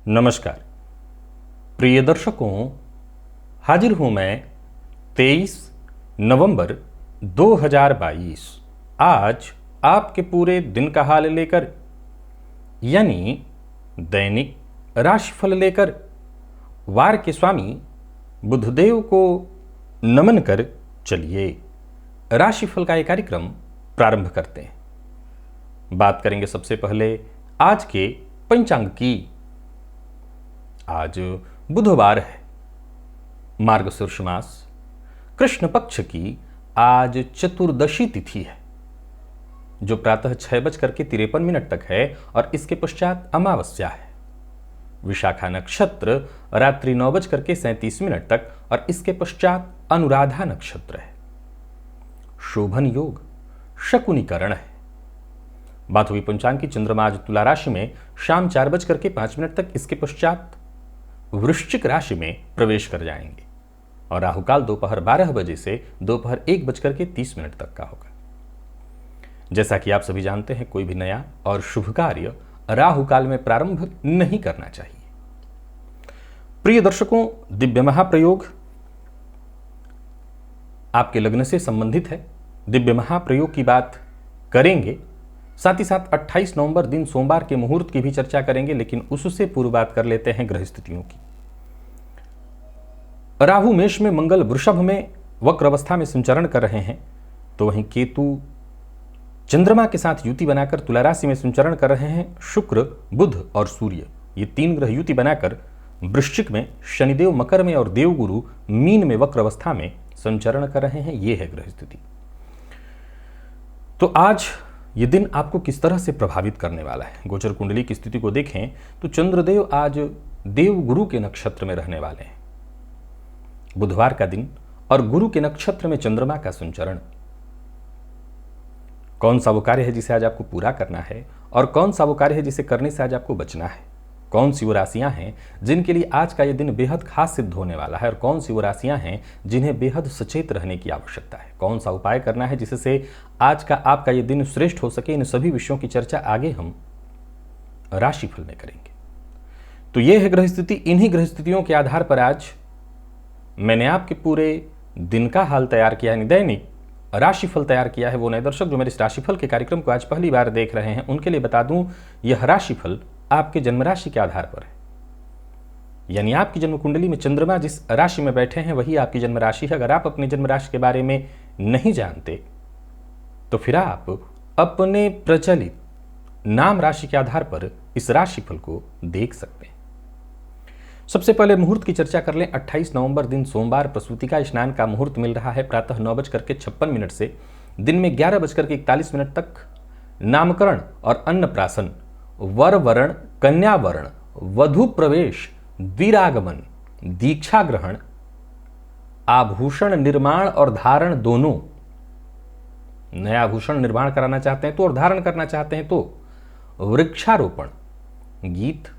नमस्कार प्रिय दर्शकों, हाजिर हूं मैं 23 नवंबर 2022 आज आपके पूरे दिन का हाल लेकर, यानी दैनिक राशिफल लेकर वार के स्वामी बुधदेव को नमन कर चलिए राशिफल का एक कार्यक्रम प्रारंभ करते हैं। बात करेंगे सबसे पहले आज के पंचांग की। आज बुधवार है, मार्गशीर्ष मास, कृष्ण पक्ष की आज चतुर्दशी तिथि है जो प्रातः 6:53 तक है और इसके पश्चात अमावस्या है। विशाखा नक्षत्र रात्रि 9:37 तक और इसके पश्चात अनुराधा नक्षत्र है। शोभन योग शकुनीकरण है। बात हुई पंचांग की। चंद्रमा आज तुला राशि में शाम 4:05 तक, इसके पश्चात वृश्चिक राशि में प्रवेश कर जाएंगे और राहुकाल दोपहर 12 बजे से दोपहर 1:30 तक का होगा। जैसा कि आप सभी जानते हैं, कोई भी नया और शुभ कार्य राहुकाल में प्रारंभ नहीं करना चाहिए। प्रिय दर्शकों, दिव्य महाप्रयोग आपके लग्न से संबंधित है। दिव्य महाप्रयोग की बात करेंगे, साथ ही साथ 28 नवंबर दिन सोमवार के मुहूर्त की भी चर्चा करेंगे, लेकिन उससे पूर्व बात कर लेते हैं ग्रह स्थितियों की। राहु मेष में, मंगल वृषभ में वक्र अवस्था में संचरण कर रहे हैं, तो वहीं केतु चंद्रमा के साथ युति बनाकर तुला राशि में संचरण कर रहे हैं। शुक्र, बुध और सूर्य, ये तीन ग्रह युति बनाकर वृश्चिक में, शनिदेव मकर में और देवगुरु मीन में वक्र अवस्था में संचरण कर रहे हैं। ये है ग्रह स्थिति। तो आज ये दिन आपको किस तरह से प्रभावित करने वाला है? गोचर कुंडली की स्थिति को देखें तो चंद्रदेव आज देवगुरु के नक्षत्र में रहने वाले हैं। बुधवार का दिन और गुरु के नक्षत्र में चंद्रमा का संचरण। कौन सा वो कार्य है जिसे आज आपको पूरा करना है और कौन सा वो कार्य है जिसे करने से आज आपको बचना है? कौन सी वो राशियां हैं जिनके लिए आज का यह दिन बेहद खास सिद्ध होने वाला है और कौन सी वो राशियां हैं जिन्हें बेहद सचेत रहने की आवश्यकता है? कौन सा उपाय करना है जिससे आज का आपका यह दिन श्रेष्ठ हो सके? इन सभी विषयों की चर्चा आगे हम राशिफल में करेंगे। तो यह है ग्रह स्थिति। इन्हीं ग्रह स्थितियों के आधार पर आज मैंने आपके पूरे दिन का हाल तैयार किया है, दैनिक राशिफल तैयार किया है। वो नए दर्शक जो मेरे इस राशिफल के कार्यक्रम को आज पहली बार देख रहे हैं, उनके लिए बता दूं, यह राशिफल आपके जन्म राशि के आधार पर है। यानी आपकी जन्म कुंडली में चंद्रमा जिस राशि में बैठे हैं वही आपकी जन्म राशि है। अगर आप अपने जन्म राशि के बारे में नहीं जानते तो फिर आप अपने प्रचलित नाम राशि के आधार पर इस राशिफल को देख सकते हैं। सबसे पहले मुहूर्त की चर्चा कर लें। 28 नवंबर दिन सोमवार प्रसूति का स्नान का मुहूर्त मिल रहा है प्रातः 9:56 से दिन में 11:41 तक। नामकरण और अन्नप्राशन, वर वरण, कन्या वरण, वधु प्रवेश, वीरागमन, दीक्षा ग्रहण, आभूषण निर्माण और धारण दोनों। नया आभूषण निर्माण कराना चाहते हैं तो और धारण करना चाहते हैं तो, वृक्षारोपण, गीत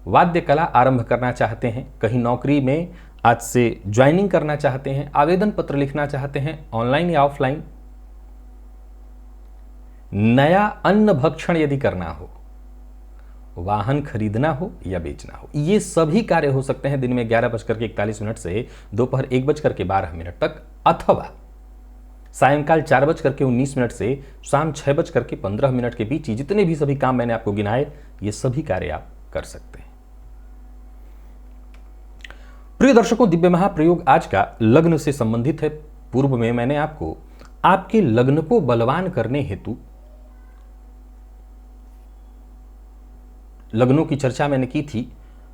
वाद्य कला आरंभ करना चाहते हैं, कहीं नौकरी में आज से ज्वाइनिंग करना चाहते हैं, आवेदन पत्र लिखना चाहते हैं ऑनलाइन या ऑफलाइन, नया अन्न भक्षण यदि करना हो, वाहन खरीदना हो या बेचना हो, ये सभी कार्य हो सकते हैं दिन में 11:41 से दोपहर 1:12 तक, अथवा सायंकाल 4:19 से शाम 6:15 के बीच। जितने भी सभी काम मैंने आपको गिनाए, ये सभी कार्य आप कर सकते हैं। प्रिय दर्शकों, दिव्य महाप्रयोग आज का लग्न से संबंधित है। पूर्व में मैंने आपको आपके लग्न को बलवान करने हेतु लग्नों की चर्चा मैंने की थी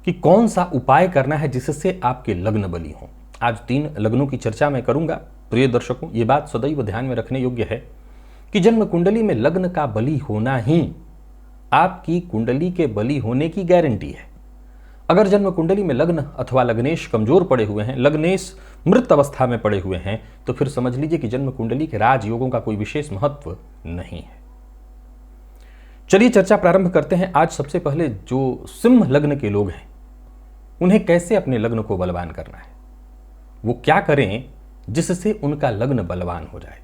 कि कौन सा उपाय करना है जिससे आपके लग्न बली हों। आज 3 लग्नों की चर्चा मैं करूंगा। प्रिय दर्शकों, यह बात सदैव ध्यान में रखने योग्य है कि जन्म कुंडली में लग्न का बली होना ही आपकी कुंडली के बली होने की गारंटी है। अगर जन्म कुंडली में लग्न अथवा लग्नेश कमजोर पड़े हुए हैं, लग्नेश मृत अवस्था में पड़े हुए हैं, तो फिर समझ लीजिए कि जन्म कुंडली के राजयोगों का कोई विशेष महत्व नहीं है। चलिए चर्चा प्रारंभ करते हैं। आज सबसे पहले जो सिंह लग्न के लोग हैं उन्हें कैसे अपने लग्न को बलवान करना है, वो क्या करें जिससे उनका लग्न बलवान हो जाए।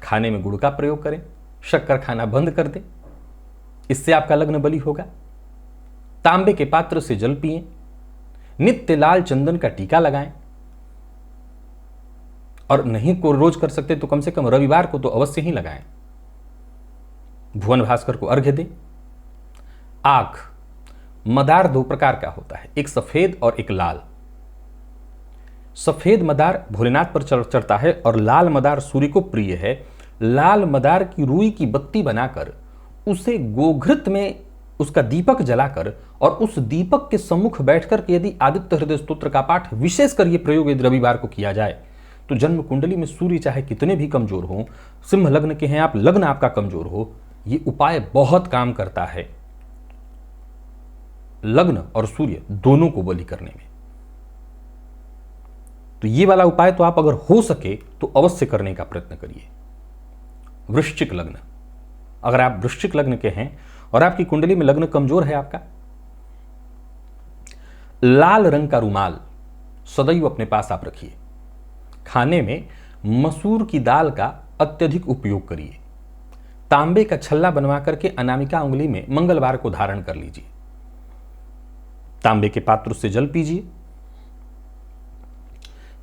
खाने में गुड़ का प्रयोग करें, शक्कर खाना बंद कर दें, इससे आपका लग्न बली होगा। तांबे के पात्र से जल पिएं, नित्य लाल चंदन का टीका लगाएं, और नहीं को रोज कर सकते तो कम से कम रविवार को तो अवश्य ही लगाएं। भुवन भास्कर को अर्घ्य दें। आंख, मदार दो प्रकार का होता है, एक सफेद और एक लाल। सफेद मदार भोलेनाथ पर चढ़ता है और लाल मदार सूर्य को प्रिय है। लाल मदार की रुई की बत्ती बनाकर उसे गोघृत में उसका दीपक जलाकर और उस दीपक के सम्मुख बैठकर के यदि आदित्य हृदय स्तोत्र का पाठ विशेषकर यह प्रयोग यदि रविवार को किया जाए तो जन्म कुंडली में सूर्य चाहे कितने भी कमजोर हो, सिंह लग्न के हैं आप, लग्न आपका कमजोर हो, यह उपाय बहुत काम करता है लग्न और सूर्य दोनों को बलि करने में। तो ये वाला उपाय तो आप अगर हो सके तो अवश्य करने का प्रयत्न करिए। वृश्चिक लग्न, अगर आप वृश्चिक लग्न के हैं और आपकी कुंडली में लग्न कमजोर है आपका, लाल रंग का रुमाल सदैव अपने पास आप रखिए। खाने में मसूर की दाल का अत्यधिक उपयोग करिए। तांबे का छल्ला बनवा करके अनामिका उंगली में मंगलवार को धारण कर लीजिए। तांबे के पात्र से जल पीजिए।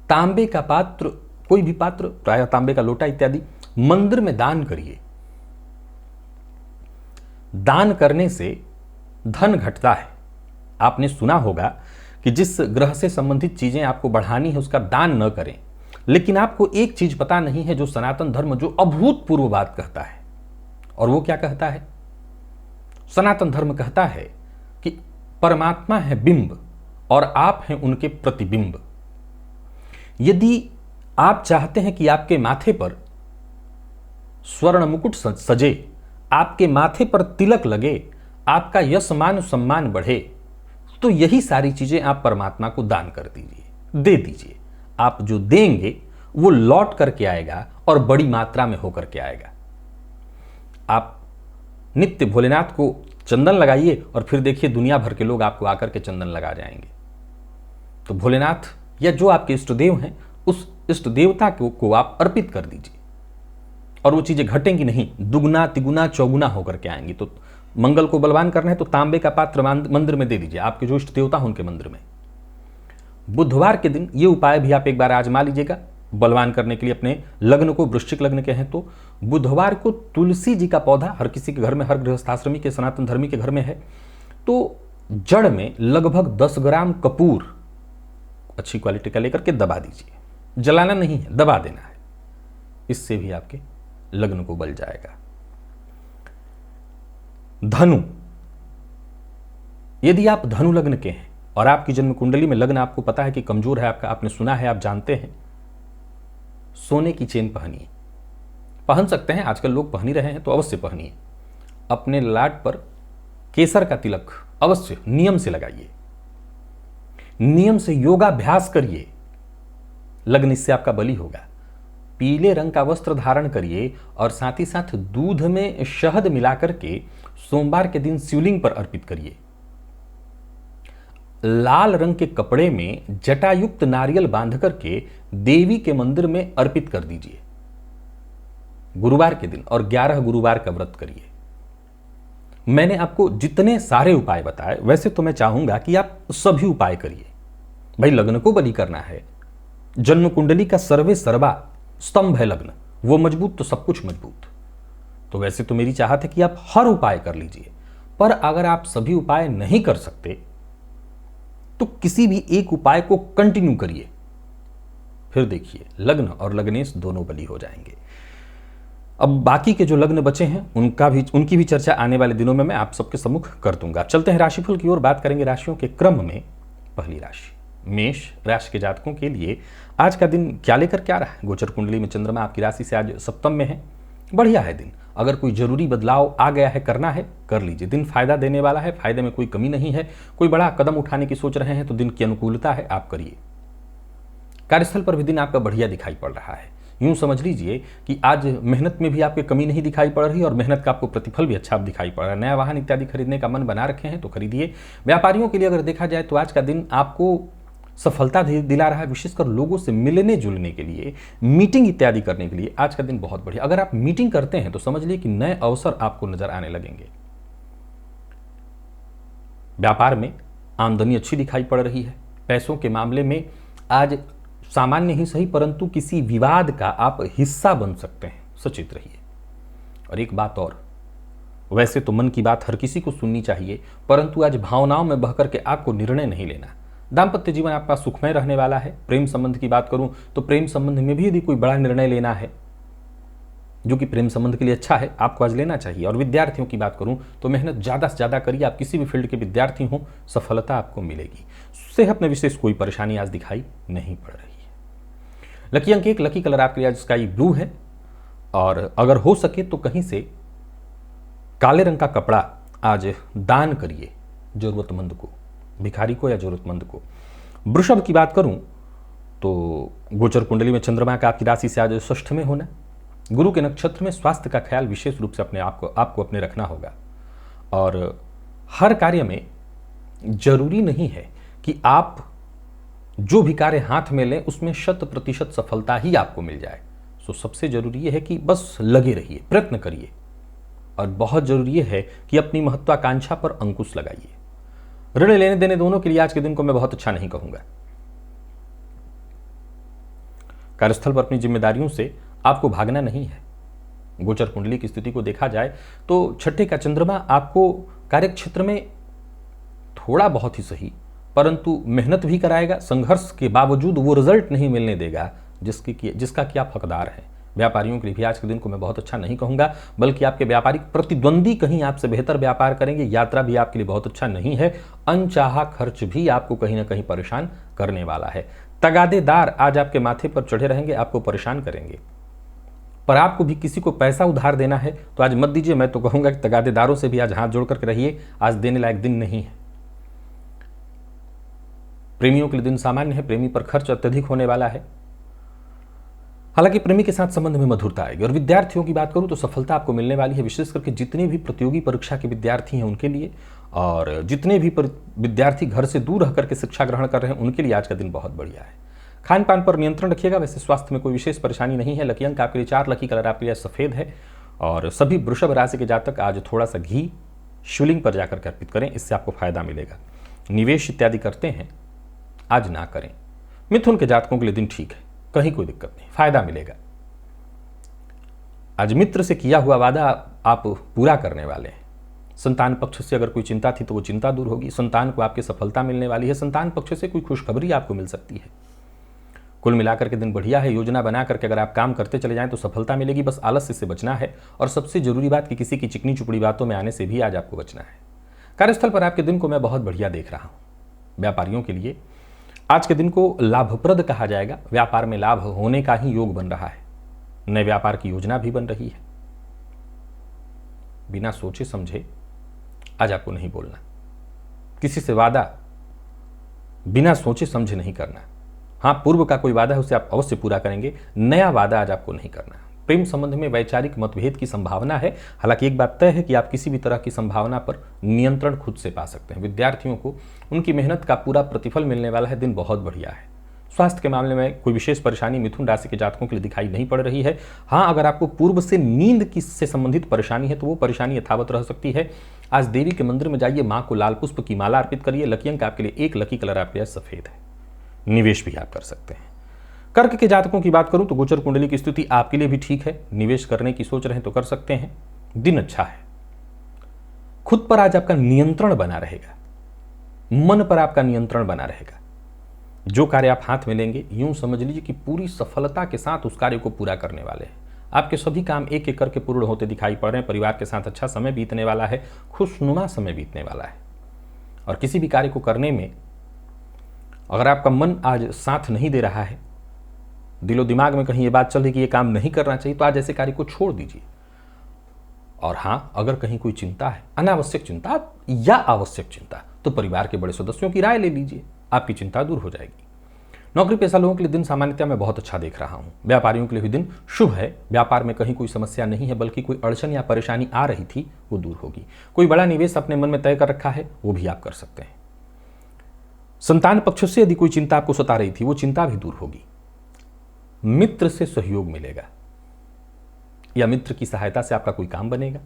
तांबे का पात्र, कोई भी पात्र, प्रायः तांबे का लोटा इत्यादि, मंदिर में दान करिए। दान करने से धन घटता है। आपने सुना होगा कि जिस ग्रह से संबंधित चीजें आपको बढ़ानी है उसका दान न करें, लेकिन आपको एक चीज पता नहीं है जो सनातन धर्म जो अभूतपूर्व बात कहता है, और वो क्या कहता है? सनातन धर्म कहता है कि परमात्मा है बिंब और आप हैं उनके प्रतिबिंब। यदि आप चाहते हैं कि आपके माथे पर स्वर्ण मुकुट सजे, आपके माथे पर तिलक लगे, आपका यश मान सम्मान बढ़े, तो यही सारी चीजें आप परमात्मा को दान कर दीजिए, दे दीजिए। आप जो देंगे वो लौट करके आएगा और बड़ी मात्रा में होकर के आएगा। आप नित्य भोलेनाथ को चंदन लगाइए और फिर देखिए दुनिया भर के लोग आपको आकर के चंदन लगा जाएंगे। तो भोलेनाथ या जो आपके इष्ट देव हैं उस इष्ट देवता को आप अर्पित कर दीजिए और वो चीजें घटेंगी नहीं, दुगुना तिगुना चौगुना होकर के आएंगी। तो मंगल को बलवान करना है तो तांबे का पात्र मंदिर में दे दीजिए, आपके जो इष्ट देवता हैं उनके मंदिर में। बुधवार के दिन ये उपाय भी आप एक बार आजमा लीजिएगा बलवान करने के लिए अपने लग्न को। वृश्चिक लग्न के हैं तो बुधवार को तुलसी जी का पौधा हर किसी के घर में, हर गृहस्थाश्रमी के सनातन धर्मी के घर में है, तो जड़ में लगभग 10 ग्राम कपूर अच्छी क्वालिटी का लेकर के दबा दीजिए। जलाना नहीं है, दबा देना है। इससे भी आपके लग्न को बल जाएगा। धनु, यदि आप धनु लग्न के हैं और आपकी जन्म कुंडली में लग्न आपको पता है कि कमजोर है आपका, आपने सुना है, आप जानते हैं, सोने की चेन पहनिए। पहन सकते हैं, आजकल लोग पहन ही रहे हैं, तो अवश्य पहनिए। अपने लाट पर केसर का तिलक अवश्य नियम से लगाइए। नियम से योगाभ्यास करिए, लग्न इससे आपका बली होगा। पीले रंग का वस्त्र धारण करिए और साथ ही साथ दूध में शहद मिलाकर के सोमवार के दिन शिवलिंग पर अर्पित करिए। लाल रंग के कपड़े में जटायुक्त नारियल बांध करके देवी के मंदिर में अर्पित कर दीजिए गुरुवार के दिन, और 11 गुरुवार का व्रत करिए। मैंने आपको जितने सारे उपाय बताए, वैसे तो मैं चाहूंगा कि आप सभी उपाय करिए। भाई लग्न को बलि करना है, जन्म कुंडली का सर्वे सर्वा स्तंभ है लग्न, वो मजबूत तो सब कुछ मजबूत। तो वैसे तो मेरी चाहत है कि आप हर उपाय कर लीजिए, पर अगर आप सभी उपाय नहीं कर सकते तो किसी भी एक उपाय को कंटिन्यू करिए, फिर देखिए लग्न और लग्नेश दोनों बली हो जाएंगे। अब बाकी के जो लग्न बचे हैं उनकी भी चर्चा आने वाले दिनों में मैं आप सबके सम्मुख कर दूंगा। चलते हैं राशिफल की ओर, बात करेंगे राशियों के क्रम में। पहली राशि मेष राशि के जातकों के लिए आज का दिन क्या लेकर क्या रहा है। गोचर कुंडली में चंद्रमा आपकी राशि से आज सप्तम में है, बढ़िया है दिन। अगर कोई जरूरी बदलाव आ गया है, करना है, कर लीजिए। दिन फायदा देने वाला है, फायदे में कोई कमी नहीं है। कोई बड़ा कदम उठाने की सोच रहे हैं तो दिन की अनुकूलता है, आप करिए। कार्यस्थल पर भी दिन आपका बढ़िया दिखाई पड़ रहा है। यूं समझ लीजिए कि आज मेहनत में भी आपकी कमी नहीं दिखाई पड़ रही और मेहनत का आपको प्रतिफल भी अच्छा दिखाई पड़ रहा है। नया वाहन इत्यादि खरीदने का मन बना रखे हैं तो खरीदिए। व्यापारियों के लिए अगर देखा जाए तो आज का दिन आपको सफलता दिला रहा है, विशेषकर लोगों से मिलने जुलने के लिए, मीटिंग इत्यादि करने के लिए आज का दिन बहुत बढ़िया। अगर आप मीटिंग करते हैं तो समझ लीजिए कि नए अवसर आपको नजर आने लगेंगे। व्यापार में आमदनी अच्छी दिखाई पड़ रही है। पैसों के मामले में आज सामान्य ही सही परंतु किसी विवाद का आप हिस्सा बन सकते हैं, सचेत रहिए। और एक बात और, वैसे तो मन की बात हर किसी को सुननी चाहिए, परंतु आज भावनाओं में बहकर के आपको निर्णय नहीं लेना। दाम्पत्य जीवन आपका सुखमय रहने वाला है। प्रेम संबंध की बात करूं तो प्रेम संबंध में भी यदि कोई बड़ा निर्णय लेना है जो कि प्रेम संबंध के लिए अच्छा है, आपको आज लेना चाहिए। और विद्यार्थियों की बात करूं तो मेहनत ज़्यादा से ज़्यादा करिए। आप किसी भी फील्ड के विद्यार्थी हों, सफलता आपको मिलेगी। सेहत में विशेष कोई परेशानी आज दिखाई नहीं पड़ रही है। लकी अंक 1, लकी कलर आपके लिए आज स्काई ब्लू है। और अगर हो सके तो कहीं से काले रंग का कपड़ा आज दान करिए जरूरतमंद को, भिखारी को या जरूरतमंद को। वृषभ की बात करूं तो गोचर कुंडली में चंद्रमा का आपकी राशि से आज षष्ठ में होना। गुरु के नक्षत्र में स्वास्थ्य का ख्याल विशेष रूप से आपको अपने रखना होगा। और हर कार्य में जरूरी नहीं है कि आप जो भी कार्य हाथ में लें उसमें 100% सफलता ही आपको मिल जाए। तो सबसे जरूरी यह है कि बस लगे रहिए, प्रयत्न करिए। और बहुत जरूरी है कि अपनी महत्वाकांक्षा पर अंकुश लगाइए। ऋण लेने देने दोनों के लिए आज के दिन को मैं बहुत अच्छा नहीं कहूंगा। कार्यस्थल पर अपनी जिम्मेदारियों से आपको भागना नहीं है। गोचर कुंडली की स्थिति को देखा जाए तो छठे का चंद्रमा आपको कार्यक्षेत्र में थोड़ा बहुत ही सही परंतु मेहनत भी कराएगा। संघर्ष के बावजूद वो रिजल्ट नहीं मिलने देगा जिसका कि आप हकदार हैं। व्यापारियों के लिए भी आज के दिन को मैं बहुत अच्छा नहीं कहूंगा, बल्कि आपके व्यापारिक प्रतिद्वंदी कहीं आपसे बेहतर व्यापार करेंगे। यात्रा भी आपके लिए बहुत अच्छा नहीं है। अनचाहा खर्च भी आपको कहीं ना कहीं परेशान करने वाला है। तगादेदार आज आपके माथे पर चढ़े रहेंगे, आपको परेशान करेंगे। पर आपको भी किसी को पैसा उधार देना है तो आज मत दीजिए। मैं तो कहूंगा कि तगादेदारों से भी आज हाथ जोड़ करके रहिए। आज देने लायक दिन नहीं है। प्रेमियों के लिए दिन सामान्य है। प्रेमी पर खर्च अत्यधिक होने वाला है। हालांकि प्रेमी के साथ संबंध में मधुरता आएगी। और विद्यार्थियों की बात करूं तो सफलता आपको मिलने वाली है, विशेष करके जितने भी प्रतियोगी परीक्षा के विद्यार्थी हैं उनके लिए, और जितने भी विद्यार्थी घर से दूर रह करके शिक्षा ग्रहण कर रहे हैं उनके लिए आज का दिन बहुत बढ़िया है। खान पान पर नियंत्रण रखिएगा। वैसे स्वास्थ्य में कोई विशेष परेशानी नहीं है। लकी अंक आपके लिए 4, लकी कलर आपके लिए सफेद है। और सभी वृषभ राशि के जातक आज थोड़ा सा घी शिवलिंग पर जाकर के अर्पित करें, इससे आपको फायदा मिलेगा। निवेश इत्यादि करते हैं आज ना करें। मिथुन के जातकों के लिए दिन ठीक है, कहीं कोई दिक्कत नहीं, फायदा मिलेगा। आज मित्र से किया हुआ वादा आप पूरा करने वाले हैं। संतान पक्ष से अगर कोई चिंता थी तो वो चिंता दूर होगी। संतान को आपकी सफलता मिलने वाली है। संतान पक्ष से कोई खुशखबरी आपको मिल सकती है। कुल मिलाकर के दिन बढ़िया है। योजना बना करके अगर आप काम करते चले जाएं तो सफलता मिलेगी। बस आलस्य से बचना है। और सबसे जरूरी बात कि किसी की चिकनी चुपड़ी बातों में आने से भी आज आपको बचना है। कार्यस्थल पर आपके दिन को मैं बहुत बढ़िया देख रहा हूं। व्यापारियों के लिए आज के दिन को लाभप्रद कहा जाएगा। व्यापार में लाभ होने का ही योग बन रहा है। नए व्यापार की योजना भी बन रही है। बिना सोचे समझे आज आपको नहीं बोलना। किसी से वादा बिना सोचे समझे नहीं करना। हाँ, पूर्व का कोई वादा है उसे आप अवश्य पूरा करेंगे। नया वादा आज आपको नहीं करना। प्रेम संबंध में वैचारिक मतभेद की संभावना है। हालांकि एक बात तय है कि आप किसी भी तरह की संभावना पर नियंत्रण खुद से पा सकते हैं। विद्यार्थियों को उनकी मेहनत का पूरा प्रतिफल मिलने वाला है। दिन बहुत बढ़िया है। स्वास्थ्य के मामले में कोई विशेष परेशानी मिथुन राशि के जातकों के लिए दिखाई नहीं पड़ रही है। हाँ, अगर आपको पूर्व से नींद की से संबंधित परेशानी है तो वो परेशानी यथावत रह सकती है। आज देवी के मंदिर में जाइए, माँ को लाल पुष्प की माला अर्पित करिए। लकी अंक आपके लिए 1, लकी कलर आपके लिए सफेद है। निवेश भी आप कर सकते हैं। कर्क के जातकों की बात करूं तो गोचर कुंडली की स्थिति आपके लिए भी ठीक है। निवेश करने की सोच रहे हैं तो कर सकते हैं। दिन अच्छा है। खुद पर आज आपका नियंत्रण बना रहेगा। मन पर आपका नियंत्रण बना रहेगा। जो कार्य आप हाथ में लेंगे यूं समझ लीजिए कि पूरी सफलता के साथ उस कार्य को पूरा करने वाले हैं। आपके सभी काम एक एक करके पूर्ण होते दिखाई पड़ रहे हैं। परिवार के साथ अच्छा समय बीतने वाला है। खुशनुमा समय बीतने वाला है। और किसी भी कार्य को करने में अगर आपका मन आज साथ नहीं दे रहा है, दिलो दिमाग में कहीं ये बात चल रही कि ये काम नहीं करना चाहिए, तो आज ऐसे कार्य को छोड़ दीजिए। और हाँ, अगर कहीं कोई चिंता है, अनावश्यक चिंता या आवश्यक चिंता, तो परिवार के बड़े सदस्यों की राय ले लीजिए, आपकी चिंता दूर हो जाएगी। नौकरी पेशा लोगों के लिए दिन सामान्यतः मैं बहुत अच्छा देख रहा हूं। व्यापारियों के लिए भी दिन शुभ है। व्यापार में कहीं कोई समस्या नहीं है, बल्कि कोई अड़चन या परेशानी आ रही थी वो दूर होगी। कोई बड़ा निवेश अपने मन में तय कर रखा है, वो भी आप कर सकते हैं। संतान पक्ष से यदि कोई चिंता आपको सता रही थी, वो चिंता भी दूर होगी। मित्र से सहयोग मिलेगा या मित्र की सहायता से आपका कोई काम बनेगा।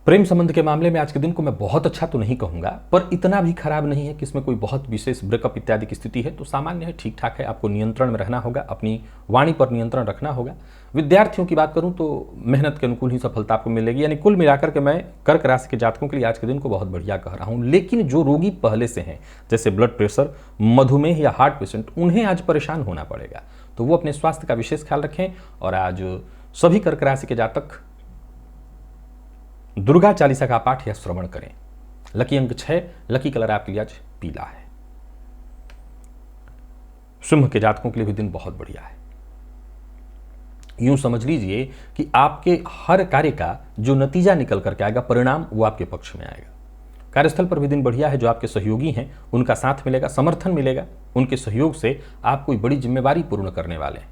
प्रेम संबंध के मामले में आज के दिन को मैं बहुत अच्छा तो नहीं कहूंगा, पर इतना भी खराब नहीं है कि इसमें कोई बहुत विशेष ब्रेकअप इत्यादि की स्थिति है, तो सामान्य है, ठीक ठाक है। आपको नियंत्रण में रहना होगा, अपनी वाणी पर नियंत्रण रखना होगा। विद्यार्थियों की बात करूं तो मेहनत के अनुकूल ही सफलता आपको मिलेगी। यानी कुल मिलाकर के मैं कर्क राशि के जातकों के लिए आज के दिन को बहुत बढ़िया कह रहा हूं। लेकिन जो रोगी पहले से हैं, जैसे ब्लड प्रेशर, मधुमेह या हार्ट पेशेंट, उन्हें आज परेशान होना पड़ेगा, तो वो अपने स्वास्थ्य का विशेष ख्याल रखें। और आज सभी कर्क राशि के जातक दुर्गा चालीसा का पाठ या श्रवण करें। लकी अंक 6, लकी कलर आपके लिए आज पीला है। सिंह के जातकों के लिए भी दिन बहुत बढ़िया है। यूं समझ लीजिए कि आपके हर कार्य का जो नतीजा निकल करके आएगा, परिणाम, वो आपके पक्ष में आएगा। कार्यस्थल पर भी दिन बढ़िया है। जो आपके सहयोगी हैं उनका साथ मिलेगा, समर्थन मिलेगा। उनके सहयोग से आप कोई बड़ी जिम्मेवारी पूर्ण करने वाले हैं।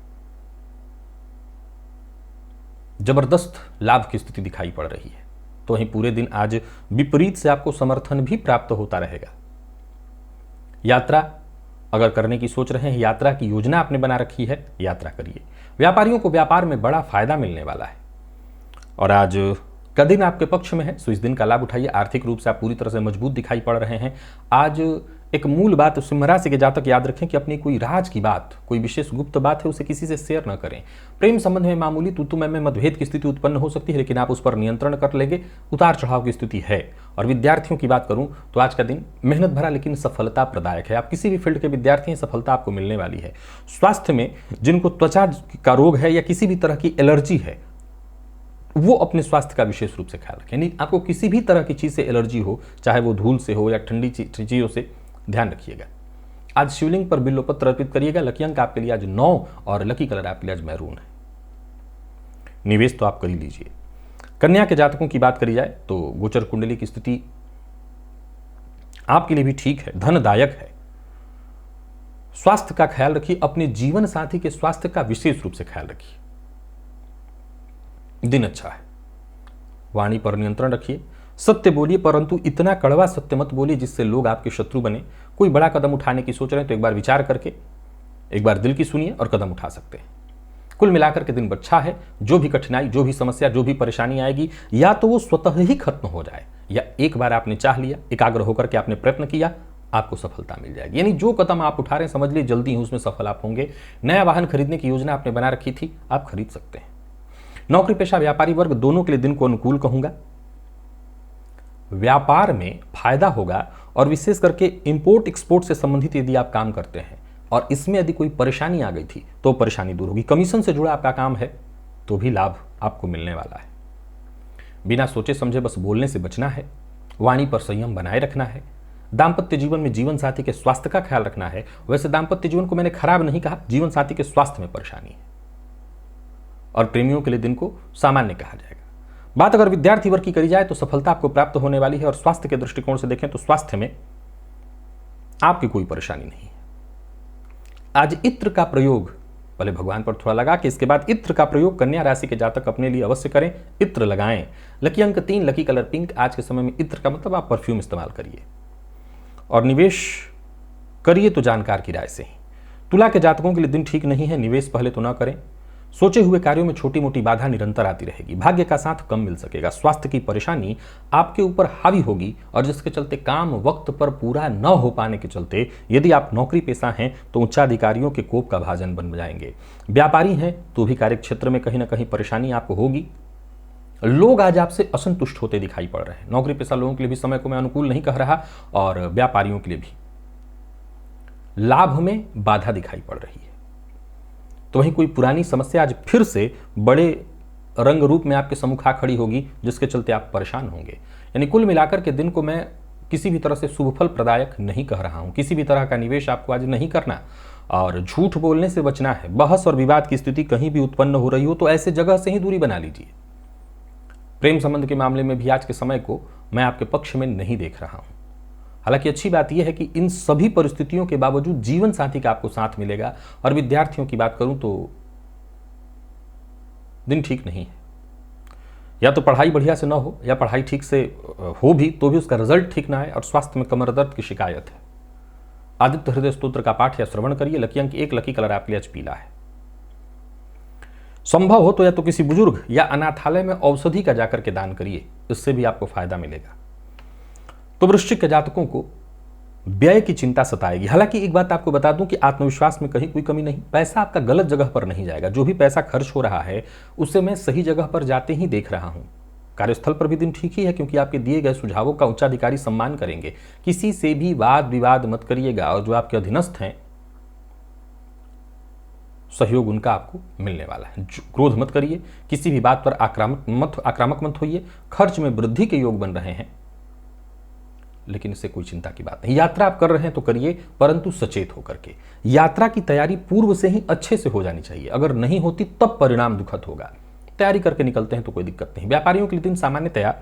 जबरदस्त लाभ की स्थिति दिखाई पड़ रही है। तो वहीं पूरे दिन आज विपरीत से आपको समर्थन भी प्राप्त होता रहेगा। यात्रा अगर करने की सोच रहे हैं, यात्रा की योजना आपने बना रखी है, यात्रा करिए। व्यापारियों को व्यापार में बड़ा फायदा मिलने वाला है और आज का दिन आपके पक्ष में है, सो इस दिन का लाभ उठाइए। आर्थिक रूप से आप पूरी तरह से मजबूत दिखाई पड़ रहे हैं। आज एक मूल बात सिंह राशि के जातक याद रखें कि अपनी कोई राज की बात, कोई विशेष गुप्त बात है, उसे किसी से शेयर न करें। प्रेम संबंध में मामूली तू में मतभेद की स्थिति उत्पन्न हो सकती है, लेकिन आप उस पर नियंत्रण कर लेंगे। उतार चढ़ाव की स्थिति है। और विद्यार्थियों की बात करूं तो आज का दिन मेहनत भरा लेकिन सफलता प्रदायक है। आप किसी भी फील्ड के विद्यार्थी हैं, सफलता आपको मिलने वाली है। स्वास्थ्य में जिनको त्वचा का रोग है या किसी भी तरह की एलर्जी है, वो अपने स्वास्थ्य का विशेष रूप से ख्याल रखें। यानी आपको किसी भी तरह की चीज से एलर्जी हो, चाहे वो धूल से हो या ठंडी चीजों से, ध्यान रखिएगा। आज शिवलिंग पर बिल्वपत्र अर्पित करिएगा। लकी अंक आपके लिए आज 9 और लकी कलर आपके लिए आज मैरून है। निवेश तो आप कर ही लीजिए। कन्या के जातकों की बात करी जाए तो गोचर कुंडली की स्थिति आपके लिए भी ठीक है, धनदायक है। स्वास्थ्य का ख्याल रखिए, अपने जीवन साथी के स्वास्थ्य का विशेष रूप से ख्याल रखिए। दिन अच्छा है। वाणी पर नियंत्रण रखिए, सत्य बोलिए, परंतु इतना कड़वा सत्य मत बोलिए जिससे लोग आपके शत्रु बने। कोई बड़ा कदम उठाने की सोच रहे हैं तो एक बार विचार करके, एक बार दिल की सुनिए और कदम उठा सकते हैं। कुल मिलाकर के दिन अच्छा है। जो भी कठिनाई, जो भी समस्या, जो भी परेशानी आएगी, या तो वो स्वतः ही खत्म हो जाए, या एक बार आपने चाह लिया, एकाग्र होकर के आपने प्रयत्न किया, आपको सफलता मिल जाएगी। यानी जो कदम आप उठा रहे हैं, समझ लीजिए जल्दी ही उसमें सफल आप होंगे। नया वाहन खरीदने की योजना आपने बना रखी थी, आप खरीद सकते हैं। नौकरी पेशा व्यापारी वर्ग दोनों के लिए दिन को अनुकूल कहूंगा। व्यापार में फायदा होगा और विशेष करके इंपोर्ट एक्सपोर्ट से संबंधित यदि आप काम करते हैं और इसमें यदि कोई परेशानी आ गई थी तो परेशानी दूर होगी। कमीशन से जुड़ा आपका काम है तो भी लाभ आपको मिलने वाला है। बिना सोचे समझे बस बोलने से बचना है। वाणी पर संयम बनाए रखना है। दाम्पत्य जीवन में जीवन साथी के स्वास्थ्य का ख्याल रखना है। वैसे दाम्पत्य जीवन को मैंने खराब नहीं कहा, जीवन साथी के स्वास्थ्य में परेशानी है। और प्रेमियों के लिए दिन को सामान्य कहा जाएगा। बात अगर विद्यार्थी वर्ग की करी जाए तो सफलता आपको प्राप्त होने वाली है। और स्वास्थ्य के दृष्टिकोण से देखें तो स्वास्थ्य में आपकी कोई परेशानी नहीं है। आज इत्र का प्रयोग पहले भगवान पर थोड़ा लगा के इसके बाद इत्र का प्रयोग कन्या राशि के जातक अपने लिए अवश्य करें। इत्र लगाएं। लकी अंक 3, लकी कलर पिंक। आज के समय में इत्र का मतलब आप परफ्यूम इस्तेमाल करिए। और निवेश करिए तो जानकार की राय से ही। तुला के जातकों के लिए दिन ठीक नहीं है, निवेश पहले तो ना करें। सोचे हुए कार्यों में छोटी मोटी बाधा निरंतर आती रहेगी। भाग्य का साथ कम मिल सकेगा। स्वास्थ्य की परेशानी आपके ऊपर हावी होगी और जिसके चलते काम वक्त पर पूरा न हो पाने के चलते यदि आप नौकरी पेशा हैं तो उच्चाधिकारियों के कोप का भाजन बन जाएंगे। व्यापारी हैं तो भी कार्य क्षेत्र में कहीं ना कहीं परेशानी आपको होगी। लोग आज आपसे असंतुष्ट होते दिखाई पड़ रहे हैं। नौकरी पेशा लोगों के लिए भी समय को मैं अनुकूल नहीं कह रहा और व्यापारियों के लिए भी लाभ में बाधा दिखाई पड़ रही है। तो वहीं कोई पुरानी समस्या आज फिर से बड़े रंग रूप में आपके सम्मुख आ खड़ी होगी जिसके चलते आप परेशान होंगे। यानी कुल मिलाकर के दिन को मैं किसी भी तरह से शुभ फल प्रदायक नहीं कह रहा हूं। किसी भी तरह का निवेश आपको आज नहीं करना और झूठ बोलने से बचना है। बहस और विवाद की स्थिति कहीं भी उत्पन्न हो रही हो तो ऐसे जगह से ही दूरी बना लीजिए। प्रेम संबंध के मामले में भी आज के समय को मैं आपके पक्ष में नहीं देख रहा हूं। हालांकि अच्छी बात यह है कि इन सभी परिस्थितियों के बावजूद जीवन साथी का आपको साथ मिलेगा। और विद्यार्थियों की बात करूं तो दिन ठीक नहीं है। या तो पढ़ाई बढ़िया से ना हो, या पढ़ाई ठीक से हो भी तो भी उसका रिजल्ट ठीक ना है, और स्वास्थ्य में कमर दर्द की शिकायत है। आदित्य हृदय स्तोत्र का पाठ या श्रवण करिए। लकी अंक 1, लकी कलर आपके लिए आज पीला है। संभव हो तो या तो किसी बुजुर्ग या अनाथालय में औषधि का जाकर के दान करिए, इससे भी आपको फायदा मिलेगा। तो वृश्चिक के जातकों को व्यय की चिंता सताएगी। हालांकि एक बात आपको बता दूं कि आत्मविश्वास में कहीं कोई कमी नहीं, पैसा आपका गलत जगह पर नहीं जाएगा। जो भी पैसा खर्च हो रहा है उसे मैं सही जगह पर जाते ही देख रहा हूं। कार्यस्थल पर भी दिन ठीक ही है, क्योंकि आपके दिए गए सुझावों का उच्चाधिकारी सम्मान करेंगे। किसी से भी वाद विवाद मत करिएगा, और जो आपके अधीनस्थ हैं सहयोग उनका आपको मिलने वाला है। क्रोध मत करिए, किसी भी बात पर आक्रामक मत होइए। खर्च में वृद्धि के योग बन रहे हैं, लेकिन इससे कोई चिंता की बात नहीं। यात्रा आप कर रहे हैं तो करिए, परंतु सचेत होकर के। यात्रा की तैयारी पूर्व से ही अच्छे से हो जानी चाहिए। अगर नहीं होती तब परिणाम दुखद होगा। तैयारी करके निकलते हैं तो कोई दिक्कत नहीं। व्यापारियों के लिए दिन सामान्यतया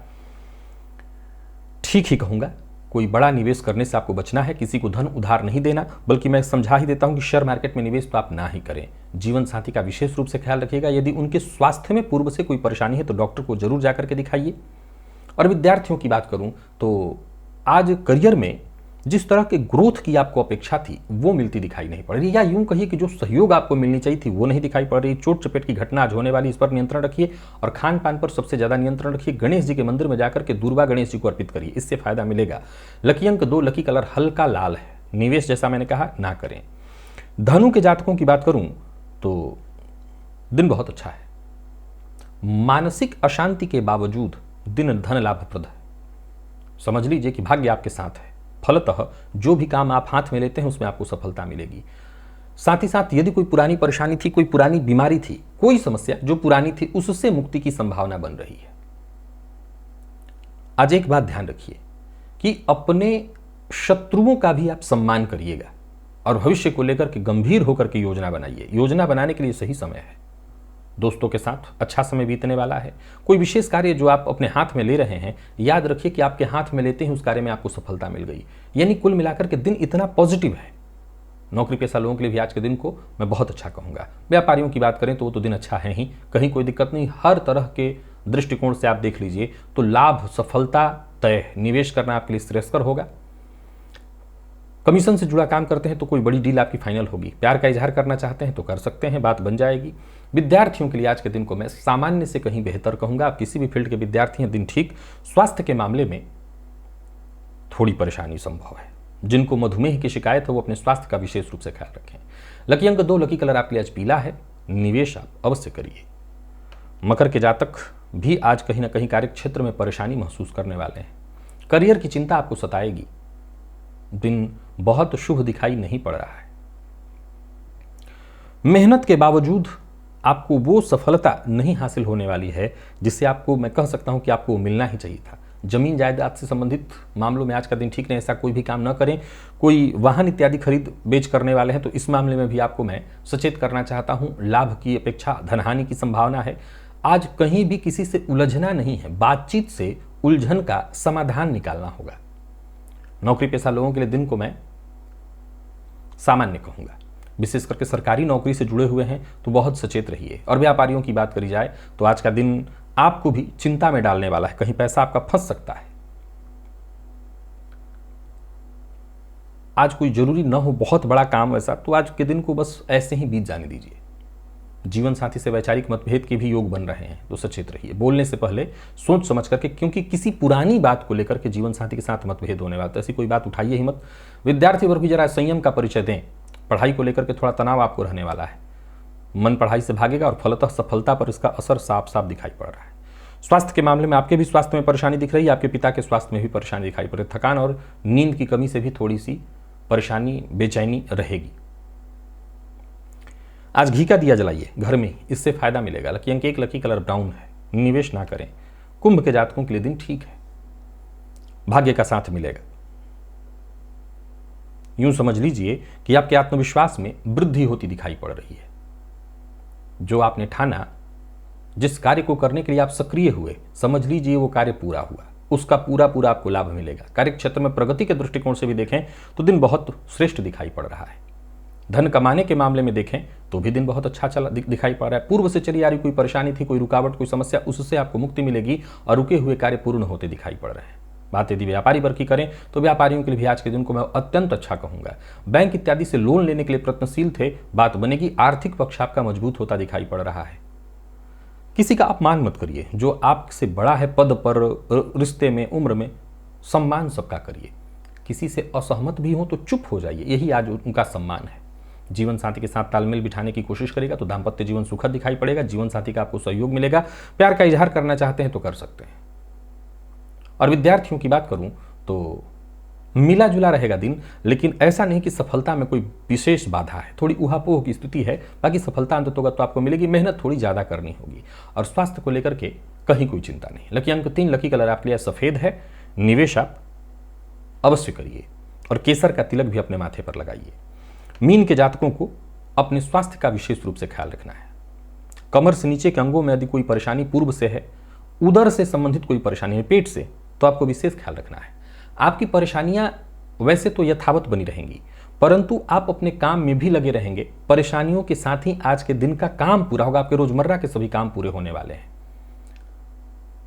ठीक ही कहूंगा। कोई बड़ा निवेश करने से आपको बचना है। किसी को धन उधार नहीं देना, बल्कि मैं समझा ही देता हूं कि शेयर मार्केट में निवेश तो आप ना ही करें। जीवन साथी का विशेष रूप से ख्याल रखिएगा। यदि उनके स्वास्थ्य में पूर्व से कोई परेशानी है तो डॉक्टर को जरूर जाकर के दिखाइए। और विद्यार्थियों की बात करूं तो आज करियर में जिस तरह के ग्रोथ की आपको अपेक्षा थी वो मिलती दिखाई नहीं पड़ रही, या यूं कहिए कि जो सहयोग आपको मिलनी चाहिए थी वो नहीं दिखाई पड़ रही। चोट चपेट की घटना आज होने वाली, इस पर नियंत्रण रखिए। और खान पान पर सबसे ज्यादा नियंत्रण रखिए। गणेश जी के मंदिर में जाकर के दुर्वा गणेश जी को अर्पित करिए, इससे फायदा मिलेगा। लकी अंक 2, लकी कलर हल्का लाल है। निवेश जैसा मैंने कहा ना करें। धनु के जातकों की बात करूं तो दिन बहुत अच्छा है। मानसिक अशांति के बावजूद दिन धन लाभप्रद है। समझ लीजिए कि भाग्य आपके साथ है। फलतः जो भी काम आप हाथ में लेते हैं उसमें आपको सफलता मिलेगी। साथ ही साथ यदि कोई पुरानी परेशानी थी, कोई पुरानी बीमारी थी, कोई समस्या जो पुरानी थी, उससे मुक्ति की संभावना बन रही है। आज एक बात ध्यान रखिए कि अपने शत्रुओं का भी आप सम्मान करिएगा, और भविष्य को लेकर के गंभीर होकर के योजना बनाइए। योजना बनाने के लिए सही समय है। दोस्तों के साथ अच्छा समय बीतने वाला है। कोई विशेष कार्य जो आप अपने हाथ में ले रहे हैं, याद रखिए कि आपके हाथ में लेते ही उस कार्य में आपको सफलता मिल गई। यानी कुल मिलाकर के दिन इतना पॉजिटिव है। नौकरी पेशा लोगों के लिए भी आज के दिन को मैं बहुत अच्छा कहूंगा। व्यापारियों की बात करें तो वो तो दिन अच्छा है ही, कहीं कोई दिक्कत नहीं। हर तरह के दृष्टिकोण से आप देख लीजिए तो लाभ सफलता तय। निवेश करना आपके लिए श्रेयस्कर होगा। कमीशन से जुड़ा काम करते हैं तो कोई बड़ी डील आपकी फाइनल होगी। प्यार का इजहार करना चाहते हैं तो कर सकते हैं, बात बन जाएगी। विद्यार्थियों के लिए आज के दिन को मैं सामान्य से कहीं बेहतर कहूंगा। आप किसी भी फील्ड के विद्यार्थी हैं, दिन ठीक। स्वास्थ्य के मामले में थोड़ी परेशानी संभव है। जिनको मधुमेह की शिकायत है वो अपने स्वास्थ्य का विशेष रूप से ख्याल रखें। लकी अंक 2, लकी कलर आपके लिए आज पीला है। निवेश आप अवश्य करिए। मकर के जातक भी आज कहीं ना कहीं कार्य क्षेत्र में परेशानी महसूस करने वाले हैं। करियर की चिंता आपको सताएगी। दिन बहुत शुभ दिखाई नहीं पड़ रहा है। मेहनत के बावजूद आपको वो सफलता नहीं हासिल होने वाली है जिससे आपको, मैं कह सकता हूं कि आपको मिलना ही चाहिए था। जमीन जायदाद से संबंधित मामलों में आज का दिन ठीक नहीं। ऐसा कोई भी काम न करें। कोई वाहन इत्यादि खरीद बेच करने वाले हैं तो इस मामले में भी आपको मैं सचेत करना चाहता हूं। लाभ की अपेक्षा धनहानि की संभावना है। आज कहीं भी किसी से उलझना नहीं है। बातचीत से उलझन का समाधान निकालना होगा। नौकरी पेशा लोगों के लिए दिन को मैं सामान्य कहूंगा। विशेष करके सरकारी नौकरी से जुड़े हुए हैं तो बहुत सचेत रहिए। और व्यापारियों की बात करी जाए तो आज का दिन आपको भी चिंता में डालने वाला है। कहीं पैसा आपका फंस सकता है। आज कोई जरूरी न हो बहुत बड़ा काम ऐसा, तो आज के दिन को बस ऐसे ही बीत जाने दीजिए। जीवन साथी से वैचारिक मतभेद के भी योग बन रहे हैं तो सचेत रहिए। बोलने से पहले सोच समझ करके, क्योंकि किसी पुरानी बात को लेकर के जीवन साथी के साथ मतभेद होने वाला है। ऐसी कोई बात उठाइए ही मत। विद्यार्थी वर्ग भी जरा संयम का परिचय दें। पढ़ाई को लेकर के थोड़ा तनाव आपको रहने वाला है। मन पढ़ाई से भागेगा और फलतः सफलता पर इसका असर साफ साफ दिखाई पड़ रहा है। स्वास्थ्य के मामले में आपके भी स्वास्थ्य में परेशानी दिख रही है। आपके पिता के स्वास्थ्य में भी परेशानी दिखाई पड़ रही है। थकान और नींद की कमी से भी थोड़ी सी परेशानी, बेचैनी रहेगी। आज घी का दिया जलाइए घर में, इससे फायदा मिलेगा। लकी अंक 1, लकी कलर ब्राउन है। निवेश ना करें। कुंभ के जातकों के लिए दिन ठीक है। भाग्य का साथ मिलेगा। यूं समझ लीजिए कि आपके आत्मविश्वास में वृद्धि होती दिखाई पड़ रही है। जो आपने ठाना, जिस कार्य को करने के लिए आप सक्रिय हुए, समझ लीजिए वो कार्य पूरा हुआ, उसका पूरा पूरा आपको लाभ मिलेगा। कार्य क्षेत्र में प्रगति के दृष्टिकोण से भी देखें तो दिन बहुत श्रेष्ठ दिखाई पड़ रहा है। धन कमाने के मामले में देखें तो भी दिन बहुत अच्छा चला दिखाई पड़ रहा है। पूर्व से चली आ रही कोई परेशानी थी, कोई रुकावट, कोई समस्या, उससे आपको मुक्ति मिलेगी और रुके हुए कार्य पूर्ण होते दिखाई पड़ रहे हैं। बात यदि व्यापारी वर्ग की करें तो व्यापारियों के लिए भी आज के दिन को मैं अत्यंत अच्छा कहूंगा। बैंक इत्यादि से लोन लेने के लिए प्रयत्नशील थे, बात बनेगी। आर्थिक पक्ष आपका मजबूत होता दिखाई पड़ रहा है। किसी का अपमान मत करिए, जो आपसे बड़ा है पद पर, रिश्ते में, उम्र में, सम्मान सबका करिए। किसी से असहमत भी हो तो चुप हो जाइए, यही आज उनका सम्मान है। जीवन साथी के साथ तालमेल बिठाने की कोशिश करेगा तो दाम्पत्य जीवन सुखद दिखाई पड़ेगा। जीवन साथी का आपको सहयोग मिलेगा। प्यार का इजहार करना चाहते हैं तो कर सकते हैं। और विद्यार्थियों की बात करूं तो मिला जुला रहेगा दिन, लेकिन ऐसा नहीं कि सफलता में कोई विशेष बाधा है। थोड़ी उहापोह की स्थिति है, बाकी सफलता अंततोगत तो आपको मिलेगी। मेहनत थोड़ी ज्यादा करनी होगी और स्वास्थ्य को लेकर के कहीं कोई चिंता नहीं। लकी अंक 3, लकी कलर आपके लिए सफेद है। निवेश आप अवश्य करिए और केसर का तिलक भी अपने माथे पर लगाइए। मीन के जातकों को अपने स्वास्थ्य का विशेष रूप से ख्याल रखना है। कमर से नीचे के अंगों में यदि कोई परेशानी पूर्व से है, उदर से संबंधित कोई परेशानी है, पेट से, तो आपको विशेष ख्याल रखना है। आपकी परेशानियां वैसे तो यथावत बनी रहेंगी, परंतु आप अपने काम में भी लगे रहेंगे। परेशानियों के साथ ही आज के दिन का काम पूरा होगा। आपके रोजमर्रा के सभी काम पूरे होने वाले हैं।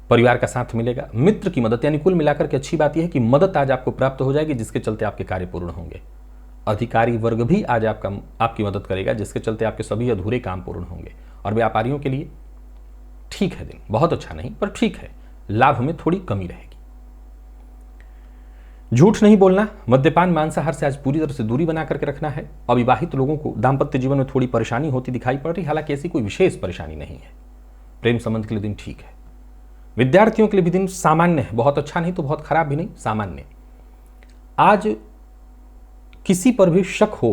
परिवार का साथ मिलेगा। मित्र की मदद, यानी कुल मिलाकर के अच्छी बात यह है कि मदद आज आपको प्राप्त हो जाएगी, जिसके चलते आपके कार्य पूर्ण होंगे। अधिकारी वर्ग भी आज आपकी मदद करेगा, जिसके चलते आपके सभी अधूरे काम पूर्ण होंगे। और व्यापारियों के लिए ठीक है दिन, बहुत अच्छा नहीं पर ठीक है। लाभ में थोड़ी कमी रहेगी। झूठ नहीं बोलना, मद्यपान, मांसाहार से आज पूरी तरह से दूरी बना करके रखना है। अविवाहित लोगों को दाम्पत्य जीवन में थोड़ी परेशानी होती दिखाई पड़ रही, हालांकि ऐसी कोई विशेष परेशानी नहीं है। प्रेम संबंध के लिए दिन ठीक है। विद्यार्थियों के लिए भी दिन सामान्य है, बहुत अच्छा नहीं तो बहुत खराब भी नहीं, सामान्य। आज किसी पर भी शक हो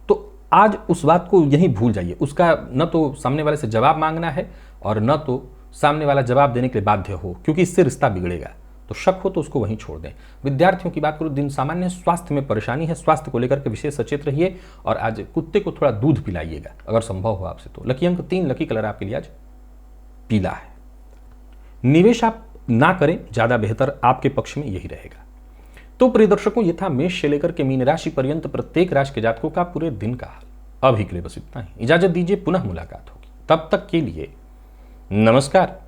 तो आज उस बात को यहीं भूल जाइए। उसका न तो सामने वाले से जवाब मांगना है और न तो सामने वाला जवाब देने के लिए बाध्य हो, क्योंकि इससे रिश्ता बिगड़ेगा। तो शक हो तो उसको वहीं छोड़ दें। विद्यार्थियों की बात करूं, दिन सामान्य। स्वास्थ्य में परेशानी है, स्वास्थ्य को लेकर के विशेष सचेत रहिए और आज कुत्ते को थोड़ा दूध पिलाइएगा अगर संभव हो आपसे तो। लकी अंक 3, लकी कलर आपके लिए आज पीला है। निवेश आप ना करें, ज्यादा बेहतर आपके पक्ष में यही रहेगा। तो प्रिय दर्शकों, ये था मेष से लेकर के मीन राशि पर्यंत प्रत्येक राशि के जातकों का पूरे दिन का हाल। अभी के लिए बस इतना ही। इजाजत दीजिए, पुनः मुलाकात होगी। तब तक के लिए नमस्कार।